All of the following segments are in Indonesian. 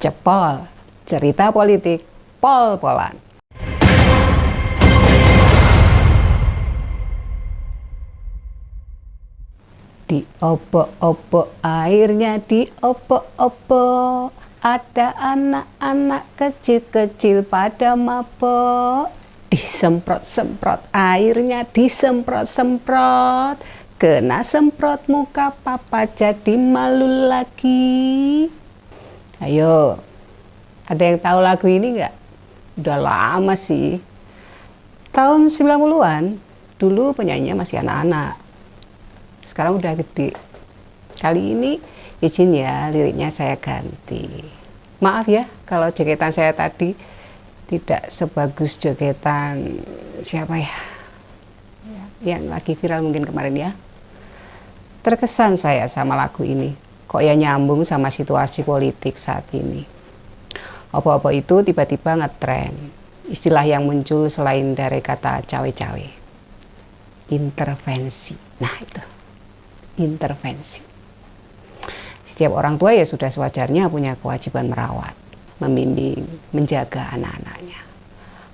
Cepol, cerita politik pol-polan. Diobok-obok airnya, diobok-obok. Ada anak-anak kecil-kecil pada mabok. Disemprot-semprot airnya, disemprot-semprot. Kena semprot muka papa jadi malu lagi. Ayo, ada yang tahu lagu ini nggak? Udah lama sih. Tahun 90-an, dulu penyanyinya masih anak-anak. Sekarang udah gede. Kali ini izin ya liriknya saya ganti. Maaf ya kalau jogetan saya tadi tidak sebagus jogetan siapa ya yang lagi viral mungkin kemarin ya. Terkesan saya sama lagu ini. Kok ya nyambung sama situasi politik saat ini. Apa-apa itu tiba-tiba ngetren. Istilah yang muncul selain dari kata cawe-cawe. Intervensi. Nah itu. Intervensi. Setiap orang tua ya sudah sewajarnya punya kewajiban merawat, membimbing, menjaga anak-anaknya.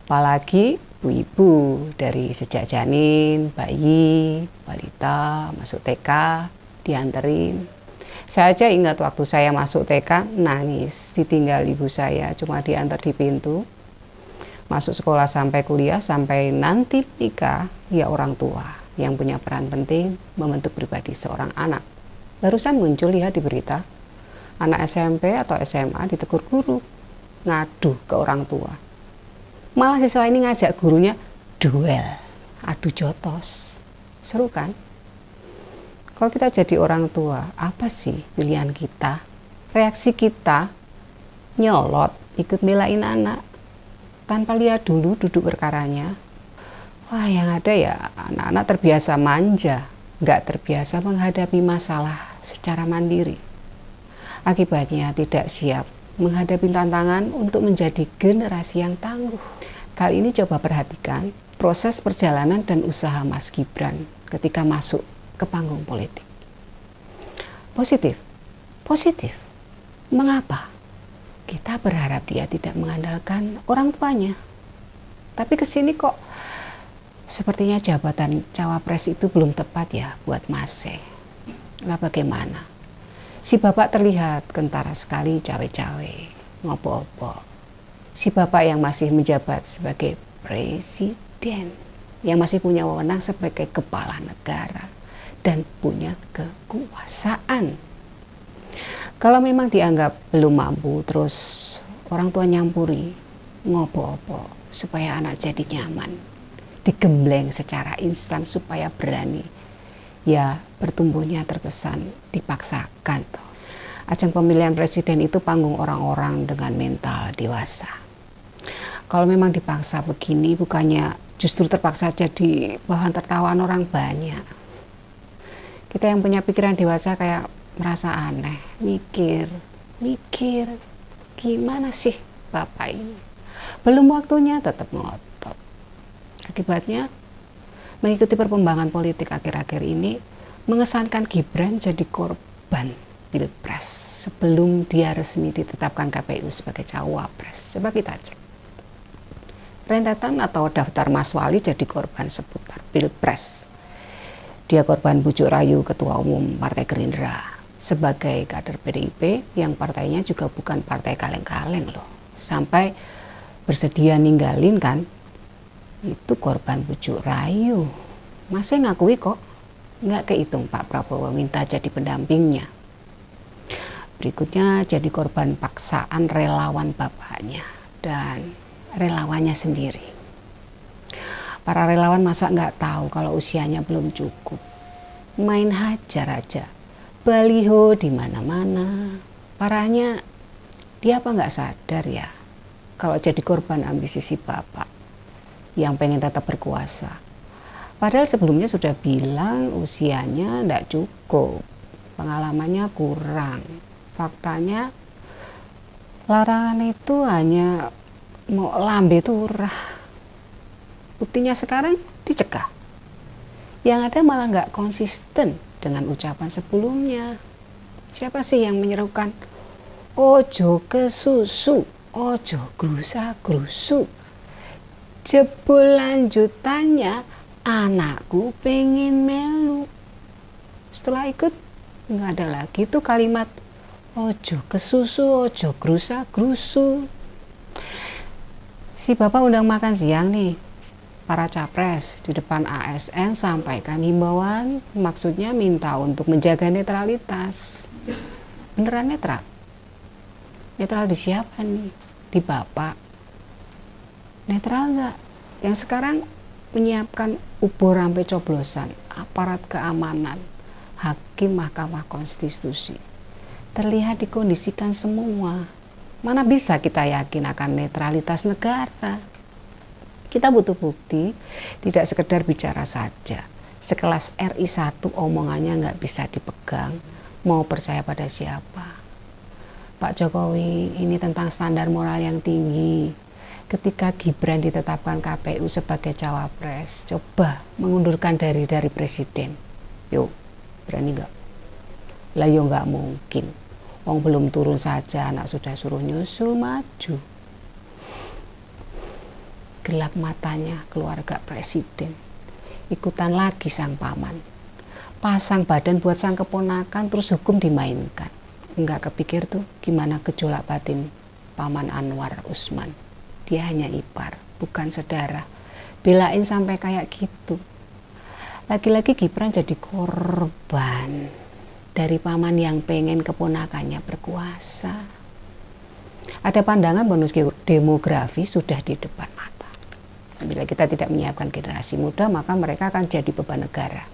Apalagi ibu-ibu dari sejak janin, bayi, balita, masuk TK, dianterin. Saya aja ingat waktu saya masuk TK nangis ditinggal ibu saya, cuma diantar di pintu. Masuk sekolah sampai kuliah, sampai nanti nikah, ya orang tua yang punya peran penting membentuk pribadi seorang anak. Barusan muncul lihat di berita, anak SMP atau SMA ditegur guru, ngadu ke orang tua. Malah siswa ini ngajak gurunya duel, adu jotos. Seru kan? Kalau kita jadi orang tua, apa sih pilihan kita? Reaksi kita nyolot, ikut belain anak, tanpa lihat dulu duduk perkaranya. Wah, yang ada ya anak-anak terbiasa manja, nggak terbiasa menghadapi masalah secara mandiri. Akibatnya tidak siap menghadapi tantangan untuk menjadi generasi yang tangguh. Kali ini coba perhatikan proses perjalanan dan usaha Mas Gibran ketika masuk ke panggung politik. Positif, positif. Mengapa? Kita berharap dia tidak mengandalkan orang tuanya. Tapi kesini kok sepertinya jabatan cawapres itu belum tepat ya buat Mas. Nah bagaimana? Si bapak terlihat kentara sekali cawe-cawe, ngopo-opo. Si bapak yang masih menjabat sebagai presiden, yang masih punya wewenang sebagai kepala negara dan punya kekuasaan. Kalau memang dianggap belum mampu, terus orang tua nyampuri, ngopo-opo supaya anak jadi nyaman, digembleng secara instan supaya berani, ya bertumbuhnya terkesan dipaksakan. Ajang pemilihan presiden itu panggung orang-orang dengan mental dewasa. Kalau memang dipaksa begini, bukannya justru terpaksa jadi bahan tertawaan orang banyak. Kita yang punya pikiran dewasa kayak merasa aneh, mikir, gimana sih bapak ini? Belum waktunya tetap ngotot. Akibatnya mengikuti perkembangan politik akhir-akhir ini mengesankan Gibran jadi korban pilpres sebelum dia resmi ditetapkan KPU sebagai cawapres. Coba kita cek. Rentetan atau daftar Mas Wali jadi korban seputar pilpres. Dia korban bujuk rayu Ketua Umum Partai Gerindra sebagai kader PDIP yang partainya juga bukan partai kaleng-kaleng loh. Sampai bersedia ninggalin kan, itu korban bujuk rayu. Masih ngakui kok, nggak kehitung Pak Prabowo minta jadi pendampingnya. Berikutnya jadi korban paksaan relawan bapaknya dan relawannya sendiri. Para relawan masa nggak tahu kalau usianya belum cukup. Main hajar aja, baliho di mana-mana. Parahnya dia apa nggak sadar ya kalau jadi korban ambisi si bapak yang pengen tetap berkuasa. Padahal sebelumnya sudah bilang usianya nggak cukup, pengalamannya kurang. Faktanya larangan itu hanya mau lambe turah. Buktinya sekarang dicegah. Yang ada malah nggak konsisten dengan ucapan sebelumnya. Siapa sih yang menyerukan ojo kesusu, ojo grusa-grusu. Jebul lanjutannya, anakku pengen melu. Setelah ikut, nggak ada lagi tuh kalimat ojo kesusu, ojo grusa-grusu. Si bapak undang makan siang nih, para capres di depan ASN sampaikan himbauan, maksudnya minta untuk menjaga netralitas. Beneran netral? Netral di siapa nih? Di bapak. Netral nggak? Yang sekarang menyiapkan ubur sampai coblosan, aparat keamanan, hakim Mahkamah Konstitusi. Terlihat dikondisikan semua. Mana bisa kita yakin akan netralitas negara? Kita butuh bukti, tidak sekedar bicara saja. Sekelas RI1 omongannya nggak bisa dipegang, mau percaya pada siapa? Pak Jokowi ini tentang standar moral yang tinggi. Ketika Gibran ditetapkan KPU sebagai cawapres, coba mengundurkan dari presiden. Yuk, berani nggak? Lah yo nggak mungkin. Wong belum turun saja, anak sudah suruh nyusul maju. Gelap matanya keluarga presiden. Ikutan lagi sang paman. Pasang badan buat sang keponakan, terus hukum dimainkan. Enggak kepikir tuh gimana gejolak batin paman Anwar Usman. Dia hanya ipar, bukan saudara. Belain sampai kayak gitu. Lagi-lagi Gibran jadi korban dari paman yang pengen keponakannya berkuasa. Ada pandangan bonus demografi sudah di depan mata. Bila kita tidak menyiapkan generasi muda, maka mereka akan jadi beban negara.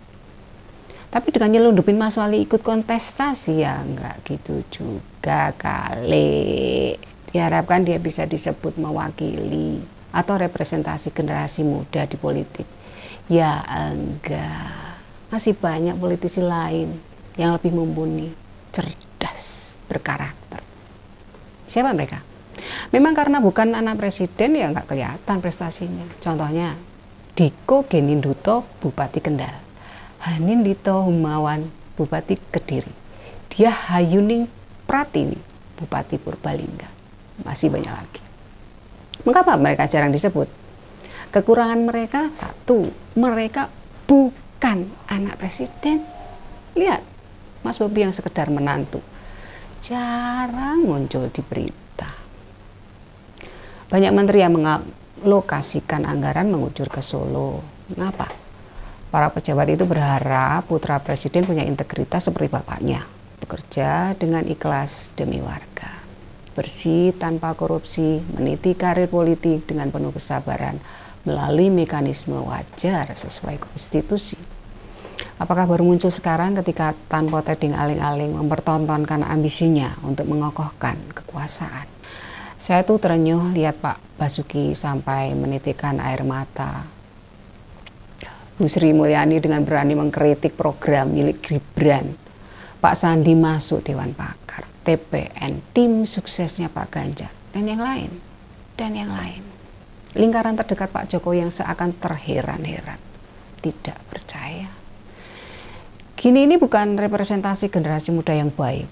Tapi dengan nyelundupin Mas Wali ikut kontestasi, ya enggak gitu juga kali. Diharapkan dia bisa disebut mewakili atau representasi generasi muda di politik. Ya enggak. Masih banyak politisi lain yang lebih mumpuni, cerdas, berkarakter. Siapa mereka? Memang karena bukan anak presiden ya nggak kelihatan prestasinya. Contohnya Diko Geninduto, Bupati Kendal. Hanindito Humawan, Bupati Kediri. Dia Hayuning Pratiwi, Bupati Purbalingga. Masih banyak lagi. Mengapa mereka jarang disebut? Kekurangan mereka, satu, mereka bukan anak presiden. Lihat, Mas Bobi yang sekedar menantu, jarang muncul di berita. Banyak menteri yang mengalokasikan anggaran mengucur ke Solo. Mengapa? Para pejabat itu berharap putra presiden punya integritas seperti bapaknya, bekerja dengan ikhlas demi warga, bersih tanpa korupsi, meniti karir politik dengan penuh kesabaran melalui mekanisme wajar sesuai konstitusi. Apakah baru muncul sekarang ketika tanpa teding aling-aling mempertontonkan ambisinya untuk mengokohkan kekuasaan? Saya tuh terenyuh lihat Pak Basuki sampai menitikkan air mata. Bu Sri Mulyani dengan berani mengkritik program milik Gibran. Pak Sandi masuk Dewan Pakar, TPN, tim suksesnya Pak Ganjar, dan yang lain, dan yang lain. Lingkaran terdekat Pak Jokowi yang seakan terheran-heran, tidak percaya. Gini ini bukan representasi generasi muda yang baik,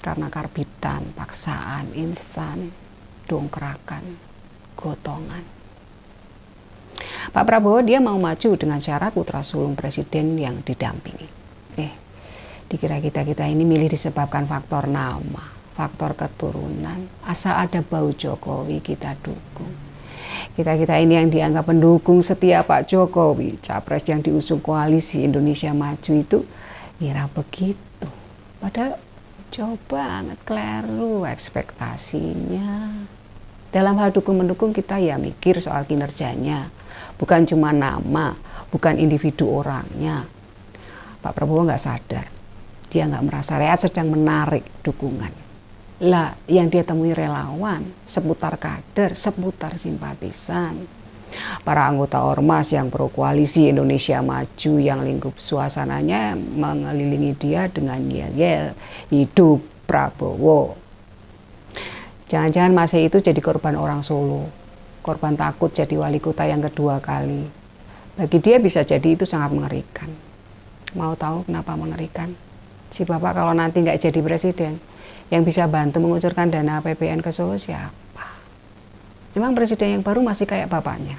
karena karbitan, paksaan, instan, dongkrakan, gotongan. Pak Prabowo dia mau maju dengan syarat putra sulung presiden yang didampingi. Dikira kita ini milih disebabkan faktor nama, faktor keturunan, asal ada bau Jokowi kita dukung. Kita ini yang dianggap pendukung setia Pak Jokowi, capres yang diusung koalisi Indonesia Maju itu ngira begitu. Padahal jauh banget, keliru ekspektasinya. Dalam hal dukung-mendukung kita ya mikir soal kinerjanya, bukan cuma nama, bukan individu orangnya. Pak Prabowo nggak sadar, dia nggak merasa rakyat sedang menarik dukungan. Lah, yang dia temui relawan, seputar kader, seputar simpatisan. Para anggota ormas yang pro koalisi Indonesia Maju yang lingkup suasananya mengelilingi dia dengan yel-yel, hidup Prabowo. Jangan-jangan masih itu jadi korban orang Solo, korban takut jadi wali kota yang kedua kali. Bagi dia bisa jadi itu sangat mengerikan. Mau tahu kenapa mengerikan? Si bapak kalau nanti nggak jadi presiden, Yang bisa bantu mengucurkan dana APBN ke Solo siapa? Memang presiden yang baru masih kayak bapaknya.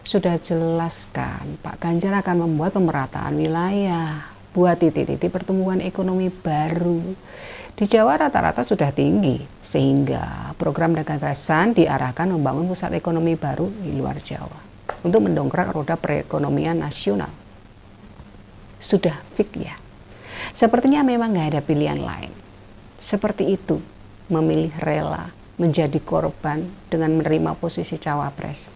Sudah jelaskan Pak Ganjar akan membuat pemerataan wilayah, buat titik-titik pertumbuhan ekonomi baru. Di Jawa rata-rata sudah tinggi, sehingga program dan gagasan diarahkan membangun pusat ekonomi baru di luar Jawa untuk mendongkrak roda perekonomian nasional. Sudah fix ya. Sepertinya memang nggak ada pilihan lain. Seperti itu, memilih rela menjadi korban dengan menerima posisi cawapres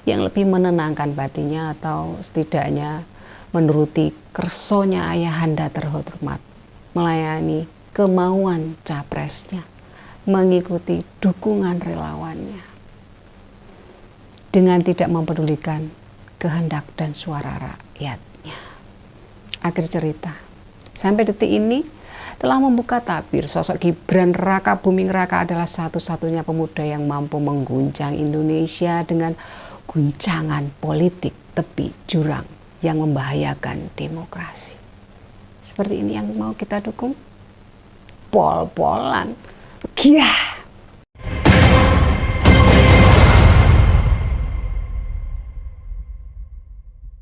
yang lebih menenangkan batinnya atau setidaknya menuruti kersonya ayahanda terhormat, melayani kemauan capresnya, mengikuti dukungan relawannya dengan tidak mempedulikan kehendak dan suara rakyatnya. Akhir cerita, sampai detik ini telah membuka tabir sosok Gibran Raka Buming Raka adalah satu-satunya pemuda yang mampu mengguncang Indonesia dengan guncangan politik tepi jurang yang membahayakan demokrasi. Seperti ini yang mau kita dukung? Pol-polan. Giah.